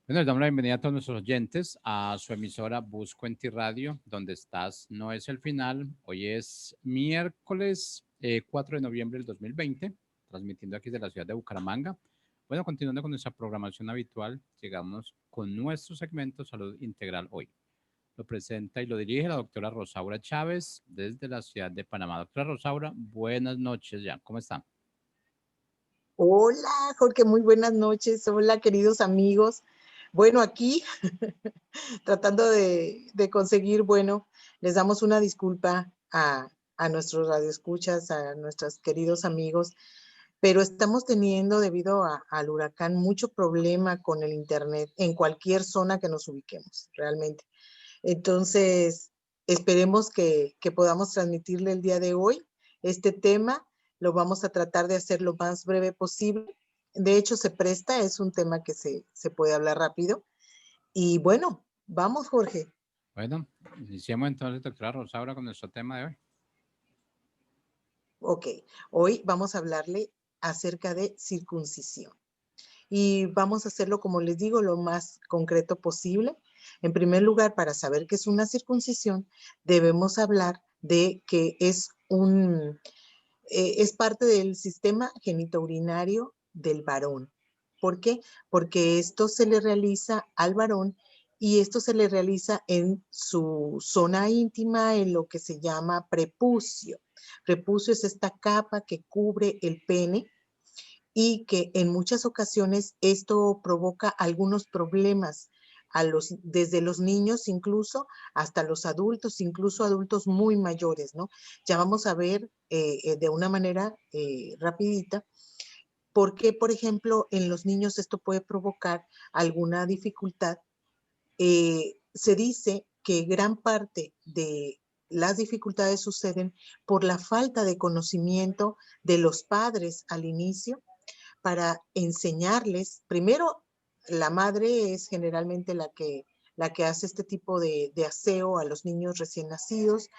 Bueno, les damos la bienvenida a todos nuestros oyentes a su emisora Busco en Ti Radio, donde estás, no es el final. Hoy es miércoles 4 de noviembre del 2020, transmitiendo aquí de la ciudad de Bucaramanga. Bueno, continuando con nuestra programación habitual, llegamos con nuestro segmento Salud Integral hoy. Lo presenta y lo dirige la doctora Rosaura Chávez desde la ciudad de Panamá. Doctora Rosaura, buenas noches ya, ¿cómo está? Hola, Jorge, muy buenas noches. Hola, queridos amigos. Bueno, aquí tratando de conseguir, bueno, les damos una disculpa a nuestros radioescuchas, a nuestros queridos amigos, pero estamos teniendo, debido al huracán, mucho problema con el internet en cualquier zona que nos ubiquemos, realmente. Entonces, esperemos que podamos transmitirle el día de hoy este tema. Lo vamos a tratar de hacer lo más breve posible. De hecho, se presta, es un tema que se puede hablar rápido. Y bueno, vamos, Jorge. Bueno, iniciemos entonces, doctora Rosaura, con nuestro tema de hoy. Ok, hoy vamos a hablarle acerca de circuncisión. Y vamos a hacerlo, como les digo, lo más concreto posible. En primer lugar, para saber qué es una circuncisión, debemos hablar de que es parte del sistema genitourinario del varón. ¿Por qué? Porque esto se le realiza al varón y esto se le realiza en su zona íntima, en lo que se llama prepucio. Prepucio es esta capa que cubre el pene y que en muchas ocasiones esto provoca algunos problemas desde los niños incluso hasta los adultos, incluso adultos muy mayores, ¿no? Ya vamos a ver de una manera rapidita por qué, por ejemplo, en los niños esto puede provocar alguna dificultad. Se dice que gran parte de las dificultades suceden por la falta de conocimiento de los padres al inicio para enseñarles. Primero, la madre es generalmente la que hace este tipo de aseo a los niños recién nacidos,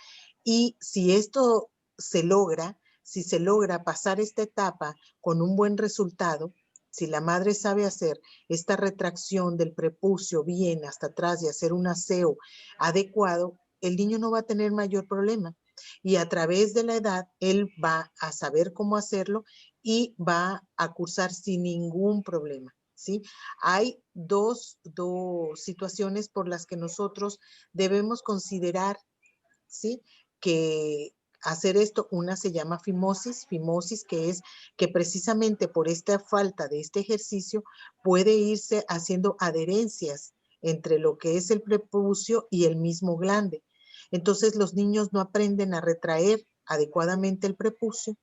y si esto se logra, si se logra pasar esta etapa con un buen resultado, si la madre sabe hacer esta retracción del prepucio bien hasta atrás y hacer un aseo adecuado, el niño no va a tener mayor problema. Y a través de la edad, él va a saber cómo hacerlo y va a cursar sin ningún problema, ¿sí? Hay dos situaciones por las que nosotros debemos considerar, ¿sí? Que hacer esto. Una se llama fimosis, que es que precisamente por esta falta de este ejercicio puede irse haciendo adherencias entre lo que es el prepucio y el mismo glande. Entonces los niños no aprenden a retraer adecuadamente el prepucio,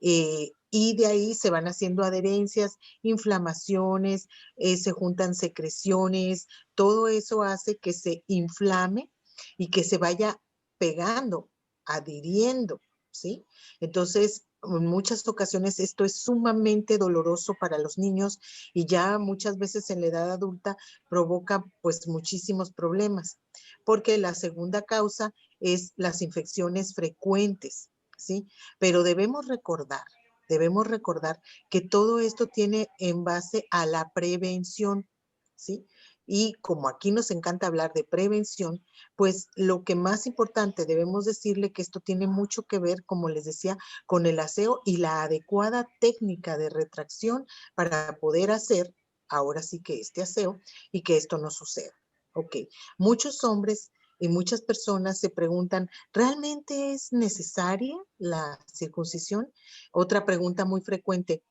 y de ahí se van haciendo adherencias, inflamaciones, se juntan secreciones, todo eso hace que se inflame y que se vaya pegando, adhiriendo, ¿sí? Entonces, en muchas ocasiones esto es sumamente doloroso para los niños y ya muchas veces en la edad adulta provoca pues muchísimos problemas, porque la segunda causa es las infecciones frecuentes, ¿sí? Pero debemos recordar que todo esto tiene en base a la prevención, ¿sí? Y como aquí nos encanta hablar de prevención, pues lo que más importante debemos decirle que esto tiene mucho que ver, como les decía, con el aseo y la adecuada técnica de retracción para poder hacer ahora sí que este aseo y que esto no suceda. Ok, muchos hombres y muchas personas se preguntan, ¿realmente es necesaria la circuncisión? Otra pregunta muy frecuente,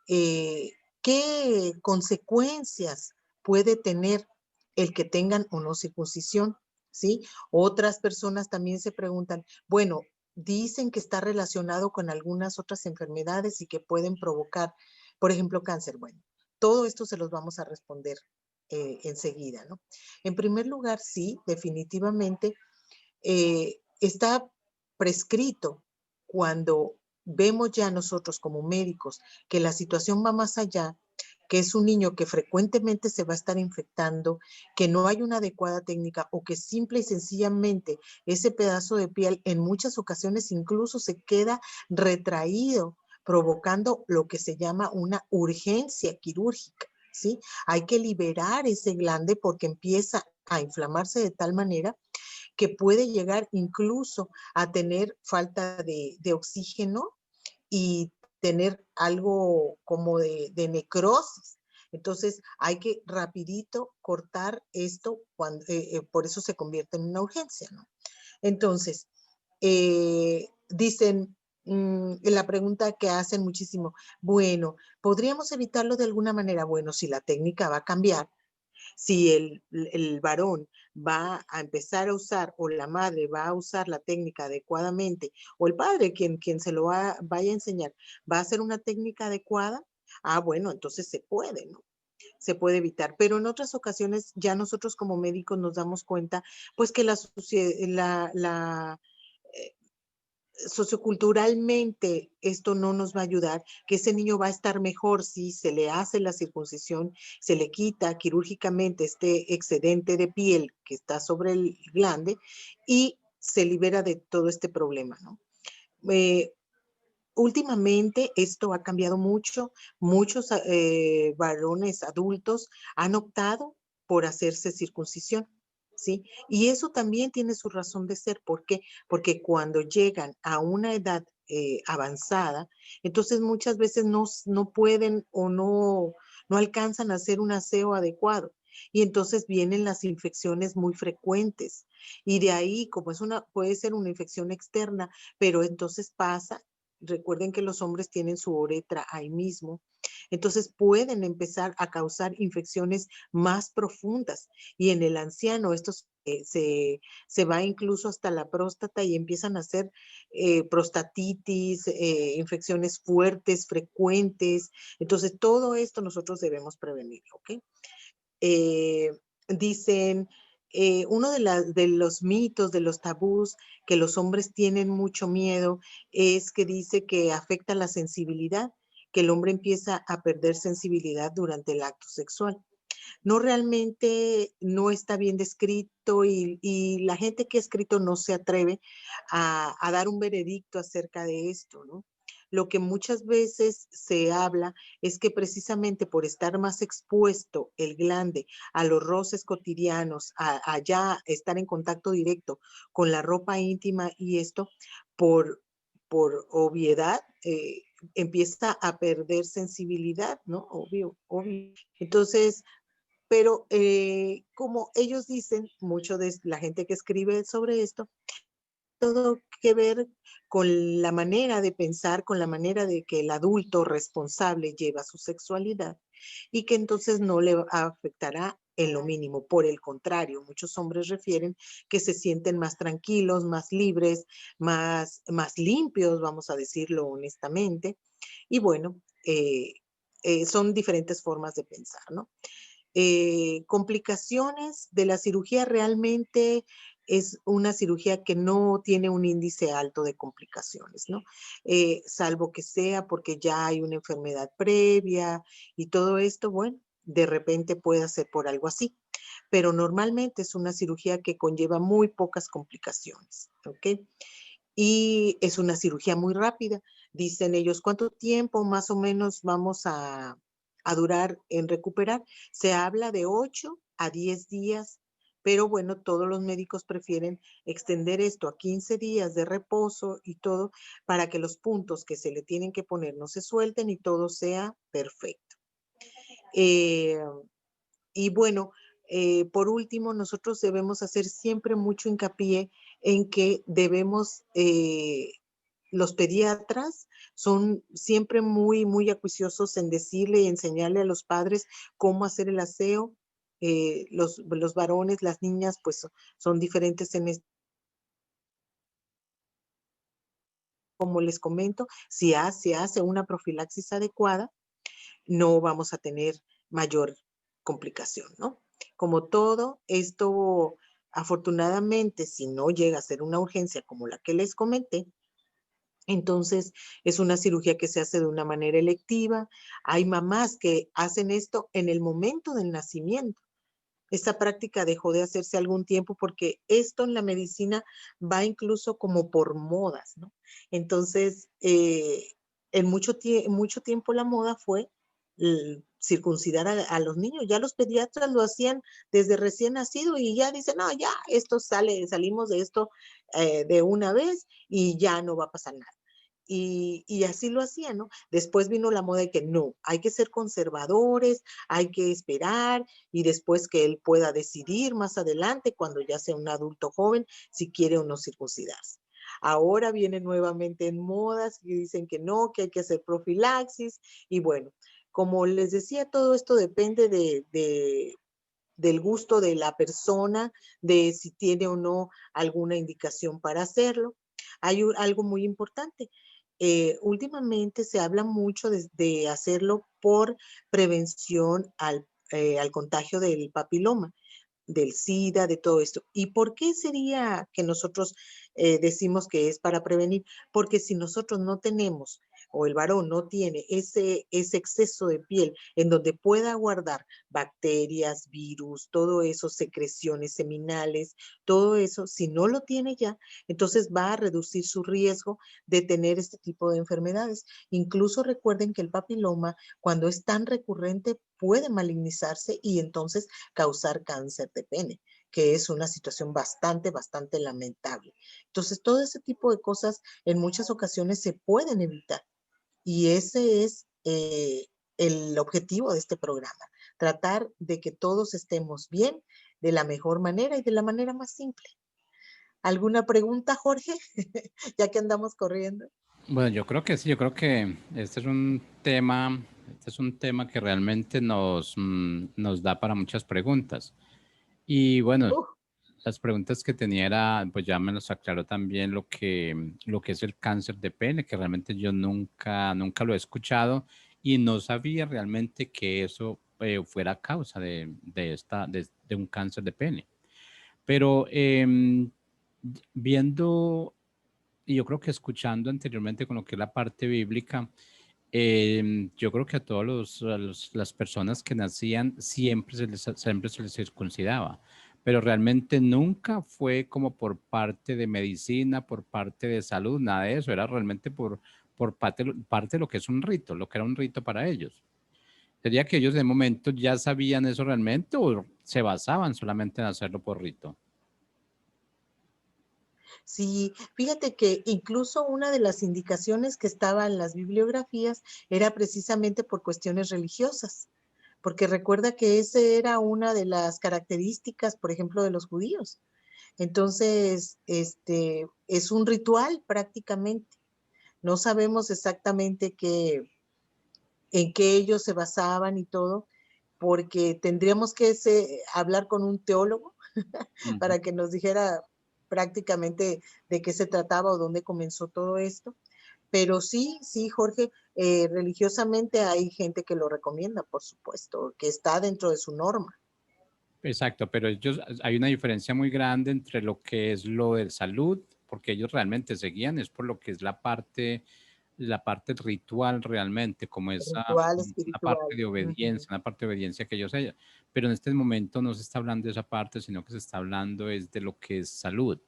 ¿qué consecuencias puede tener el que tengan o no circuncisión? ¿Sí? Otras personas también se preguntan, bueno, dicen que está relacionado con algunas otras enfermedades y que pueden provocar, por ejemplo, cáncer. Bueno, todo esto se los vamos a responder enseguida, ¿no? En primer lugar, sí, definitivamente está prescrito cuando vemos ya nosotros como médicos que la situación va más allá, que es un niño que frecuentemente se va a estar infectando, que no hay una adecuada técnica o que simple y sencillamente ese pedazo de piel en muchas ocasiones incluso se queda retraído, provocando lo que se llama una urgencia quirúrgica. ¿sí? Hay que liberar ese glande porque empieza a inflamarse de tal manera que puede llegar incluso a tener falta de oxígeno y tener algo como de necrosis. Entonces hay que rapidito cortar esto, por eso se convierte en una urgencia, ¿no? Entonces, dicen, en la pregunta que hacen muchísimo, bueno, ¿podríamos evitarlo de alguna manera? Bueno, si la técnica va a cambiar, si el varón va a empezar a usar o la madre va a usar la técnica adecuadamente o el padre, quien se lo vaya a enseñar, va a hacer una técnica adecuada, bueno, entonces se puede, ¿no? Se puede evitar, pero en otras ocasiones ya nosotros como médicos nos damos cuenta, pues que eh, socioculturalmente esto no nos va a ayudar, que ese niño va a estar mejor si se le hace la circuncisión, se le quita quirúrgicamente este excedente de piel que está sobre el glande y se libera de todo este problema, ¿no? Eh, Últimamente esto ha cambiado mucho. Muchos varones adultos han optado por hacerse circuncisión, ¿sí? Y eso también tiene su razón de ser. ¿Por qué? Porque cuando llegan a una edad avanzada, entonces muchas veces no pueden o no alcanzan a hacer un aseo adecuado. Y entonces vienen las infecciones muy frecuentes. Y de ahí, como puede ser una infección externa, pero entonces pasa. Recuerden que los hombres tienen su uretra ahí mismo. Entonces pueden empezar a causar infecciones más profundas. Y en el anciano esto se va incluso hasta la próstata y empiezan a hacer prostatitis, infecciones fuertes, frecuentes. Entonces todo esto nosotros debemos prevenirlo, ¿ok? eh, Dicen, uno de los mitos, de los tabús que los hombres tienen mucho miedo es que dice que afecta la sensibilidad, que el hombre empieza a perder sensibilidad durante el acto sexual. No, realmente no está bien descrito y la gente que ha escrito no se atreve a dar un veredicto acerca de esto, ¿no? Lo que muchas veces se habla es que precisamente por estar más expuesto el glande a los roces cotidianos, a ya estar en contacto directo con la ropa íntima y esto, por, por obviedad, empieza a perder sensibilidad, ¿no? Obvio, obvio. Entonces, pero como ellos dicen, mucho de la gente que escribe sobre esto, todo que ver con la manera de pensar, con la manera de que el adulto responsable lleva su sexualidad y que entonces no le afectará en lo mínimo. Por el contrario, muchos hombres refieren que se sienten más tranquilos, más libres, más limpios, vamos a decirlo honestamente. Y bueno, son diferentes formas de pensar, ¿no? Complicaciones de la cirugía realmente es una cirugía que no tiene un índice alto de complicaciones, ¿no? Salvo que sea porque ya hay una enfermedad previa y todo esto, bueno, de repente puede ser por algo así, pero normalmente es una cirugía que conlleva muy pocas complicaciones, ¿ok? Y es una cirugía muy rápida. Dicen ellos, ¿cuánto tiempo más o menos vamos a durar en recuperar? Se habla de 8 a 10 días, pero bueno, todos los médicos prefieren extender esto a 15 días de reposo y todo para que los puntos que se le tienen que poner no se suelten y todo sea perfecto. Eh, y bueno, por último, nosotros debemos hacer siempre mucho hincapié en que debemos, los pediatras son siempre muy acuiciosos en decirle y enseñarle a los padres cómo hacer el aseo. Los varones, las niñas, pues son diferentes en esto. Como les comento, si se hace una profilaxis adecuada, no vamos a tener mayor complicación, ¿no? Como todo esto, afortunadamente, si no llega a ser una urgencia como la que les comenté, entonces es una cirugía que se hace de una manera electiva. Hay mamás que hacen esto en el momento del nacimiento. Esta práctica dejó de hacerse algún tiempo porque esto en la medicina va incluso como por modas, ¿no? Entonces, en mucho tiempo la moda fue circuncidar a los niños. Ya los pediatras lo hacían desde recién nacido y ya dicen, no, ya, salimos de esto de una vez y ya no va a pasar nada. Y así lo hacían, ¿no? Después vino la moda de que no, hay que ser conservadores, hay que esperar y después que él pueda decidir más adelante, cuando ya sea un adulto joven, si quiere o no circuncidarse. Ahora viene nuevamente en modas y dicen que no, que hay que hacer profilaxis y bueno, como les decía, todo esto depende del gusto de la persona, de si tiene o no alguna indicación para hacerlo. Hay algo muy importante. Últimamente se habla mucho de hacerlo por prevención al contagio del papiloma, del SIDA, de todo esto. ¿Y por qué sería que nosotros decimos que es para prevenir? Porque si nosotros no tenemos o el varón no tiene ese exceso de piel en donde pueda guardar bacterias, virus, todo eso, secreciones seminales, todo eso, si no lo tiene ya, entonces va a reducir su riesgo de tener este tipo de enfermedades. Incluso recuerden que el papiloma, cuando es tan recurrente, puede malignizarse y entonces causar cáncer de pene, que es una situación bastante lamentable. Entonces, todo ese tipo de cosas en muchas ocasiones se pueden evitar. Y ese es el objetivo de este programa, tratar de que todos estemos bien de la mejor manera y de la manera más simple. ¿Alguna pregunta, Jorge? Ya que andamos corriendo. Bueno, yo creo que sí, yo creo que este es un tema que realmente nos da para muchas preguntas. Y bueno, Uh, las preguntas que tenía era, pues ya me los aclaró también lo que es el cáncer de pene, que realmente yo nunca lo he escuchado y no sabía realmente que eso fuera causa de un cáncer de pene. Pero viendo, y yo creo que escuchando anteriormente con lo que es la parte bíblica, yo creo que a las personas que nacían siempre se les circuncidaba, pero realmente nunca fue como por parte de medicina, por parte de salud, nada de eso, era realmente por parte de lo que es un rito, lo que era un rito para ellos. ¿Sería que ellos de momento ya sabían eso realmente o se basaban solamente en hacerlo por rito? Sí, fíjate que incluso una de las indicaciones que estaba en las bibliografías era precisamente por cuestiones religiosas, porque recuerda que esa era una de las características, por ejemplo, de los judíos. Entonces, es un ritual prácticamente. No sabemos exactamente en qué ellos se basaban y todo, porque tendríamos que hablar con un teólogo Ujú. para que nos dijera prácticamente de qué se trataba o dónde comenzó todo esto. Pero sí, sí, Jorge, religiosamente hay gente que lo recomienda, por supuesto, que está dentro de su norma. Exacto, pero hay una diferencia muy grande entre lo que es lo de salud, porque ellos realmente seguían, es por lo que es la parte ritual realmente, como esa Ritual una parte espiritual. de Ujú. obediencia, una parte de obediencia que ellos ellos. Pero en este momento no se está hablando de esa parte, sino que se está hablando es de lo que es salud.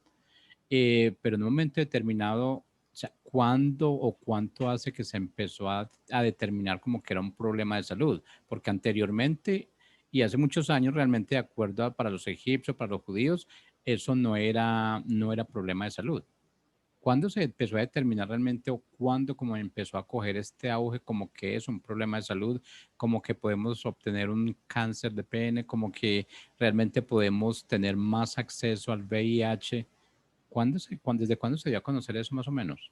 Pero en un momento determinado, o sea, ¿cuándo o cuánto hace que se empezó a determinar como que era un problema de salud? Porque anteriormente y hace muchos años realmente de acuerdo para los egipcios, para los judíos, eso no era problema de salud. ¿Cuándo se empezó a determinar realmente o cuándo como empezó a coger este auge como que es un problema de salud, como que podemos obtener un cáncer de pene, como que realmente podemos tener más acceso al VIH? ¿Desde cuándo se dio a conocer eso más o menos?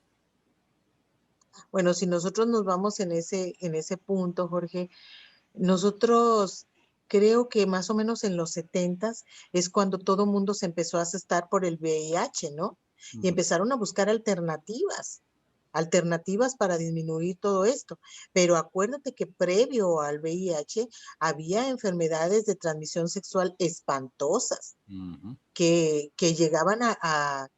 Bueno, si nosotros nos vamos en ese punto, Jorge, nosotros creo que más o menos en los 70 es cuando todo mundo se empezó a asustar por el VIH, ¿no? Y Ujú. empezaron a buscar alternativas para disminuir todo esto. Pero acuérdate que previo al VIH había enfermedades de transmisión sexual espantosas Ujú. que llegaban a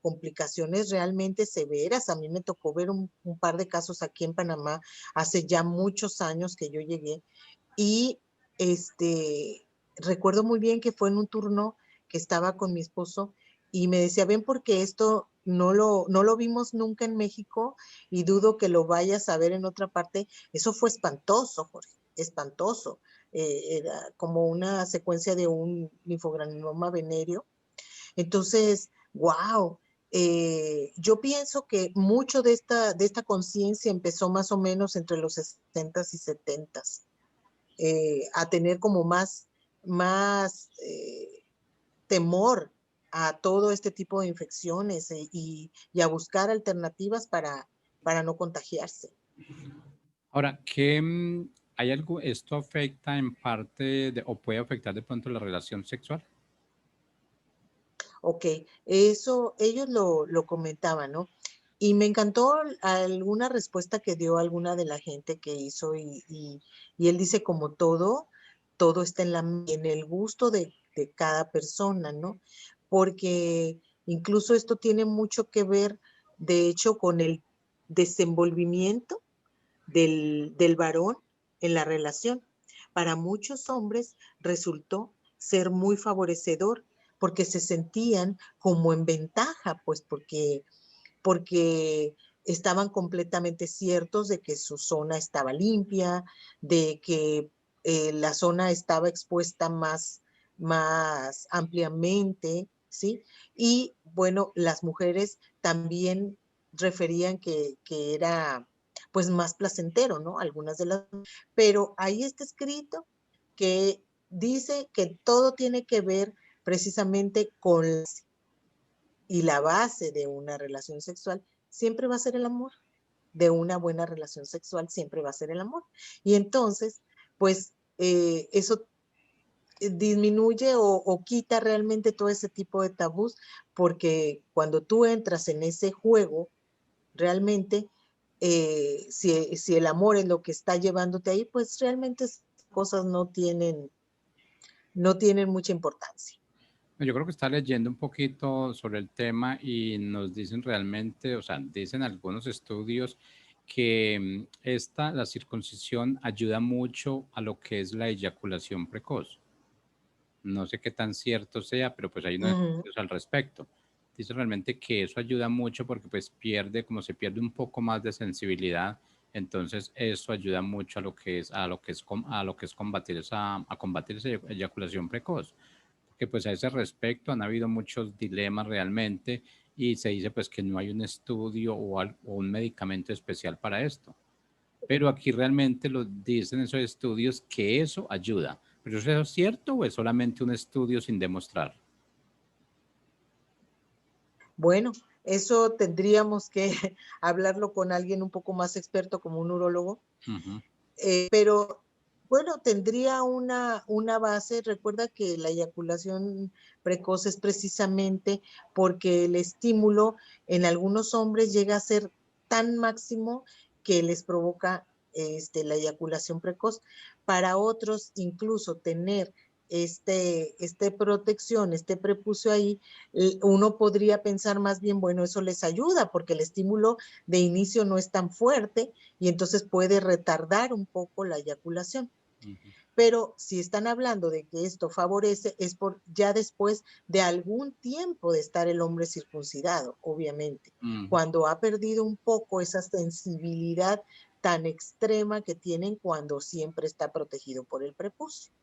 complicaciones realmente severas. A mí me tocó ver un par de casos aquí en Panamá hace ya muchos años que yo llegué y recuerdo muy bien que fue en un turno que estaba con mi esposo y me decía, ven porque esto no lo vimos nunca en México y dudo que lo vayas a ver en otra parte. Eso fue espantoso, Jorge, espantoso. Era como una secuencia de un linfogranuloma venéreo. Entonces, wow, yo pienso que mucho de esta conciencia empezó más o menos entre los 60s y 70s, a tener como más temor a todo este tipo de infecciones y a buscar alternativas para no contagiarse. Ahora, hay algo, esto afecta en parte o puede afectar de pronto la relación sexual? Ok, eso ellos lo comentaban, ¿no? Y me encantó alguna respuesta que dio alguna de la gente que hizo y él dice como todo está en el gusto de cada persona, ¿no? Porque incluso esto tiene mucho que ver, de hecho, con el desenvolvimiento del varón en la relación. Para muchos hombres resultó ser muy favorecedor porque se sentían como en ventaja, pues porque estaban completamente ciertos de que su zona estaba limpia, de que la zona estaba expuesta más ampliamente, ¿sí? Y bueno, las mujeres también referían que era pues más placentero, ¿no? Algunas de las, pero ahí está escrito que dice que todo tiene que ver precisamente con y la base de una relación sexual siempre va a ser el amor, de una buena relación sexual siempre va a ser el amor. Y entonces, pues eso disminuye o quita realmente todo ese tipo de tabús, porque cuando tú entras en ese juego, realmente, si el amor es lo que está llevándote ahí, pues realmente esas cosas no tienen mucha importancia. Yo creo que está leyendo un poquito sobre el tema y nos dicen realmente, o sea, dicen algunos estudios que la circuncisión ayuda mucho a lo que es la eyaculación precoz. No sé qué tan cierto sea, pero pues hay unos Uh -huh. estudios al respecto. Dice realmente que eso ayuda mucho porque pues como se pierde un poco más de sensibilidad, entonces eso ayuda mucho a lo que es a combatir esa eyaculación precoz. Porque pues a ese respecto han habido muchos dilemas realmente y se dice pues que no hay un estudio o un medicamento especial para esto. Pero aquí realmente lo dicen esos estudios que eso ayuda. ¿Pero eso es cierto o es solamente un estudio sin demostrar? Bueno, eso tendríamos que hablarlo con alguien un poco más experto como un urólogo, Ujú. pero bueno, tendría una base. Recuerda que la eyaculación precoz es precisamente porque el estímulo en algunos hombres llega a ser tan máximo que les provoca la eyaculación precoz. Para otros, incluso tener protección, este prepucio ahí, uno podría pensar más bien, bueno, eso les ayuda porque el estímulo de inicio no es tan fuerte y entonces puede retardar un poco la eyaculación. Ujú. Pero si están hablando de que esto favorece, es por ya después de algún tiempo de estar el hombre circuncidado, obviamente, Ujú. cuando ha perdido un poco esa sensibilidad tan extrema que tienen cuando siempre está protegido por el prepucio.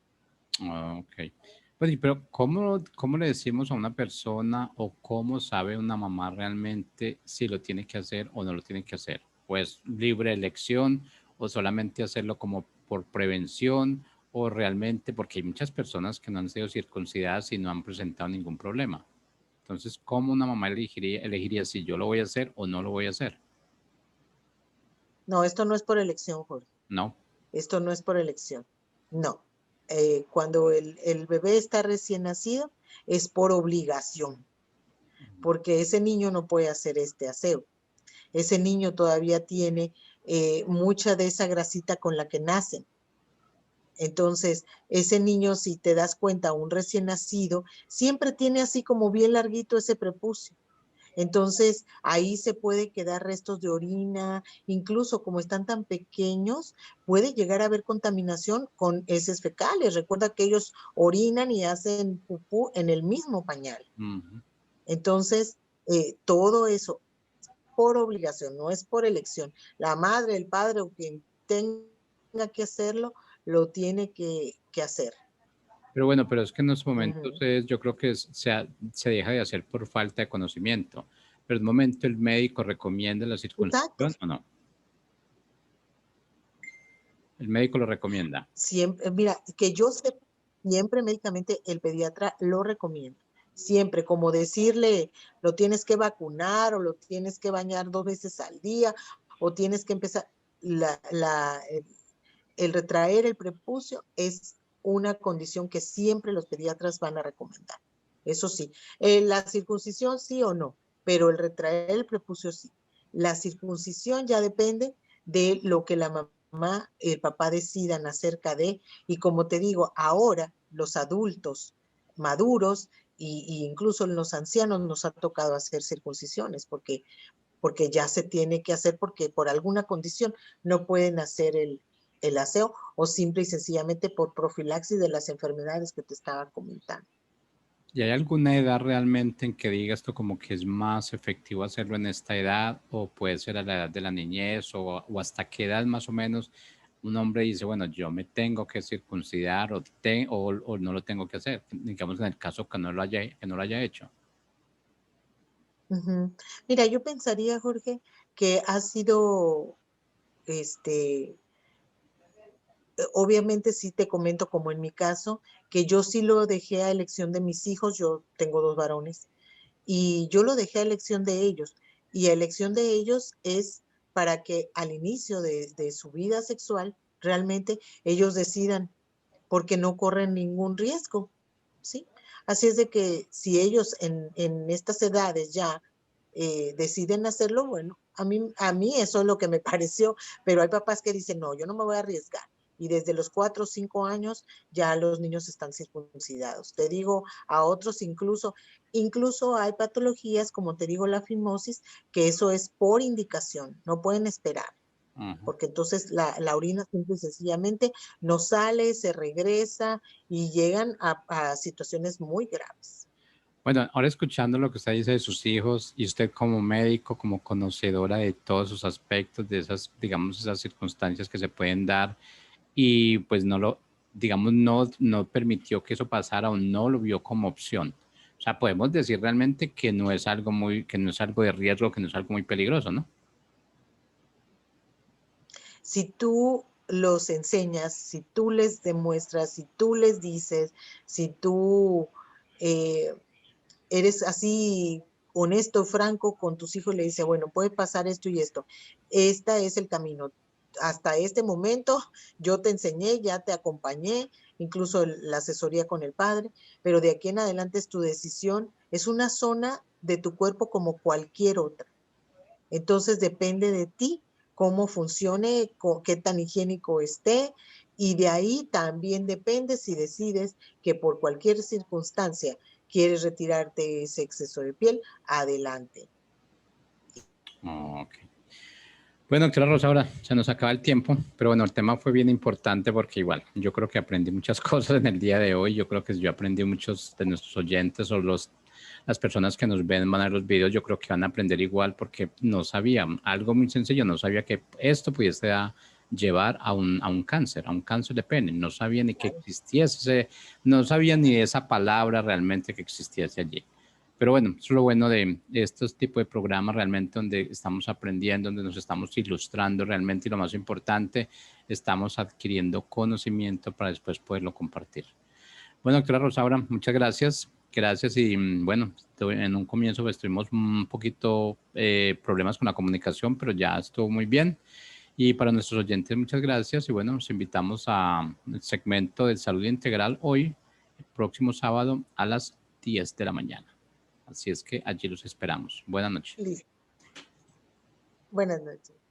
Ah, ok. Pues, pero ¿cómo le decimos a una persona o cómo sabe una mamá realmente si lo tiene que hacer o no lo tiene que hacer? Pues libre elección o solamente hacerlo como por prevención o realmente, porque hay muchas personas que no han sido circuncidadas y no han presentado ningún problema. Entonces, ¿cómo una mamá elegiría si yo lo voy a hacer o no lo voy a hacer? No, esto no es por elección, Jorge. No. Esto no es por elección. No. Cuando el bebé está recién nacido, es por obligación, porque ese niño no puede hacer este aseo. Ese niño todavía tiene mucha de esa grasita con la que nacen. Entonces, ese niño, si te das cuenta, un recién nacido, siempre tiene así como bien larguito ese prepucio. Entonces, ahí se puede quedar restos de orina, incluso como están tan pequeños, puede llegar a haber contaminación con heces fecales. Recuerda que ellos orinan y hacen pupú en el mismo pañal. Ujú. Entonces, todo eso por obligación, no es por elección. La madre, el padre o quien tenga que hacerlo, lo tiene que hacer. Pero bueno, pero es que en estos momentos Ujú. yo creo que se deja de hacer por falta de conocimiento. Pero en el momento el médico recomienda la Exacto. circuncisión o no. El médico lo recomienda. Siempre, mira, que yo sé, siempre médicamente el pediatra lo recomienda. Siempre, como decirle, lo tienes que vacunar o lo tienes que bañar 2 veces al día o tienes que empezar, el retraer el prepucio es una condición que siempre los pediatras van a recomendar. Eso sí, la circuncisión sí o no, pero el retraer el prepucio sí. La circuncisión ya depende de lo que la mamá, el papá decidan acerca de, y como te digo, ahora los adultos maduros y incluso los ancianos nos ha tocado hacer circuncisiones porque ya se tiene que hacer porque por alguna condición no pueden hacer el aseo o simple y sencillamente por profilaxis de las enfermedades que te estaba comentando. ¿Y hay alguna edad realmente en que diga esto como que es más efectivo hacerlo en esta edad o puede ser a la edad de la niñez o hasta qué edad más o menos un hombre dice, bueno, yo me tengo que circuncidar o no lo tengo que hacer, digamos en el caso que no lo haya hecho? Ujú. Mira, yo pensaría, Jorge, que ha sido, este, obviamente sí te comento como en mi caso, que yo sí lo dejé a elección de mis hijos, yo tengo 2 varones, y yo lo dejé a elección de ellos. Y a elección de ellos es para que al inicio de su vida sexual realmente ellos decidan porque no corren ningún riesgo, ¿sí? Así es de que si ellos en estas edades ya deciden hacerlo, bueno, a mí eso es lo que me pareció, pero hay papás que dicen, no, yo no me voy a arriesgar. Y desde los 4 o 5 años ya los niños están circuncidados. Te digo, a otros incluso hay patologías, como te digo, la fimosis, que eso es por indicación, no pueden esperar Ujú. porque entonces la orina simple y sencillamente no sale, se regresa y llegan a situaciones muy graves. Bueno, ahora escuchando lo que usted dice de sus hijos y usted como médico, como conocedora de todos sus aspectos, de esas, digamos, esas circunstancias que se pueden dar y pues digamos, no permitió que eso pasara o no lo vio como opción. O sea, podemos decir realmente que no es algo que no es algo de riesgo, que no es algo muy peligroso, ¿no? Si tú los enseñas, si tú les demuestras, si tú les dices, si tú eh, eres así honesto, franco con tus hijos, le dices, bueno, puede pasar esto y esto. Este es el camino. Hasta este momento yo te enseñé, ya te acompañé, incluso la asesoría con el padre, pero de aquí en adelante es tu decisión. Es una zona de tu cuerpo como cualquier otra. Entonces depende de ti cómo funcione, qué tan higiénico esté y de ahí también depende si decides que por cualquier circunstancia quieres retirarte ese exceso de piel, adelante. Ok. Bueno, doctora Rosaura, se nos acaba el tiempo, pero bueno, el tema fue bien importante porque igual, yo creo que aprendí muchas cosas en el día de hoy. Yo creo que yo aprendí muchos de nuestros oyentes o las personas que nos ven, van a ver los videos, yo creo que van a aprender igual porque no sabían algo muy sencillo, no sabía que esto pudiese llevar a un cáncer de pene. No sabía ni que existiese, no sabía ni de esa palabra realmente que existiese allí. Pero bueno, eso es lo bueno de estos tipos de programas realmente donde estamos aprendiendo, donde nos estamos ilustrando realmente y lo más importante, estamos adquiriendo conocimiento para después poderlo compartir. Bueno, doctora Rosaura, muchas gracias. Gracias y bueno, en un comienzo pues, tuvimos un poquito problemas con la comunicación, pero ya estuvo muy bien. Y para nuestros oyentes, muchas gracias y bueno, nos invitamos al segmento de salud integral hoy, el próximo sábado a las 10 de la mañana. Así es que allí los esperamos. Buenas noches. Listo. Buenas noches.